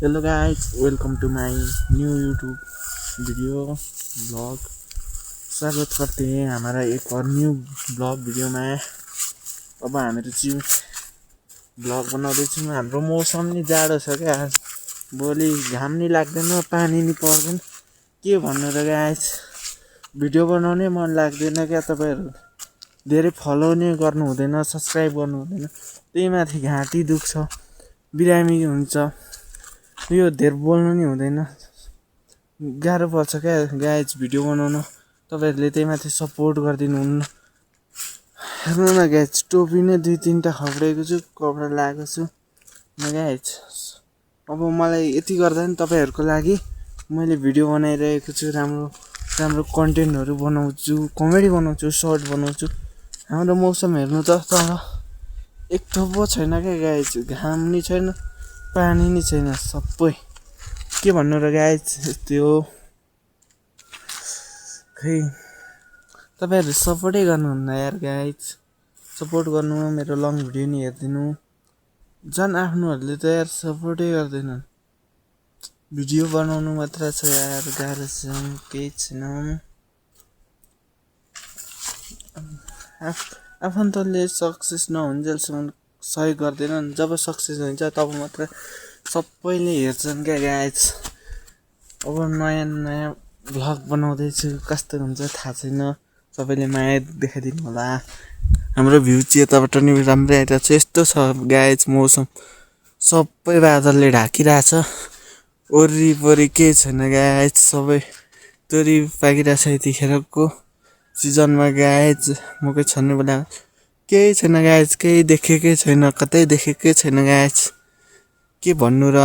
Hello guys, welcome to my new YouTube video blog. स्वागत करते हैं हमारा एक और न्यू ब्लॉग वीडियो में। अब हामीहरू चाहिँ ब्लग बनाउँदैछौँ। हाम्रो मौसम नि जाडो छ क्या। भोलि घाम नि लाग्दैन, पानी नि पर्दैन। के भन्नु र गाइस, भिडियो बनाउनै मन लाग्दैन क्या। तपाईहरु धेरै फलो नि गर्नु हुँदैन, सब्स्क्राइब गर्नु हुँदैन। त्यही माथि घाँटी दुख्छ, बिरामी हुन्छ। यो धेर बोल्नु नि हुँदैन, गाह्रो पर्छ क्या गाइस भिडियो बनाउन। तपाईहरुले त्यही माथि सपोर्ट गर्दिनु हुन्न। हेर्नु न गाइस, टोपी नै 2-3टा खप्रेको छु, कपडा लगाएको छु न गाइस। अब मलाई यति गर्दा नि तपाईहरुको लागि मैले भिडियो बनाइरहेको छु। राम्रो कन्टेन्टहरु बनाउँछु, कमेडी बनाउँछु, सर्ट बनाउँछु। हाम्रो मौसम हेर्नु त, तर एक ठोपो छैन क्या गाइस। घाम नि छैन, पानी नि छैन, सबै के भन्नु र गाइस। त्यो खै तपाईहरु सपोर्टै गर्नुहुन्न यार गाइस। सपोर्ट गर्नु, मेरो लङ भिडियो नि हेर्दिनु। झन् आफ्नोहरुले त यार सपोर्टै गर्दैनन्। भिडियो बनाउनु मात्र छ यार, गाह्रो छ, केही छैन। आफन्तले सक्सेस नहुन्जेलसम्म सहयोग गर्दैनन्। जब सक्सेस हुन्छ तब मात्र सबैले हेर्छन् क्या गाइस। अब नयाँ भ्लग बनाउँदैछु, कस्तो हुन्छ थाहा छैन। सबैले माया देखाइदिनु होला। हाम्रो भ्यू चाहिँ यताबाट नि राम्रै आइरहेको छ। यस्तो छ गाइस मौसम, सबै बादलले ढाकिरहेछ। वरिपरि केही छैन गाइस, सबै तोरी पाकिरहेछ यतिखेरको सिजनमा गाइस। मकै छर्ने बेला केही छैन गाइस, केही देखेकै छैन, कतै देखेकै छैन गाइस। के भन्नु र,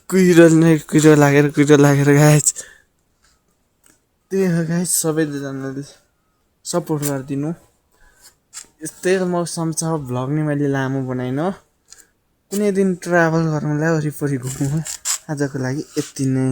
कुहिरो लागेर गाइस। त्यही हो गाइस, सबैजनाले सपोर्ट गरिदिनु। यस्तै मौसम छ। भ्लग नि मैले लामो बनाइन, कुनै दिन ट्राभल गरौँला, वरिपरि घुमौँ। आजको लागि यति नै।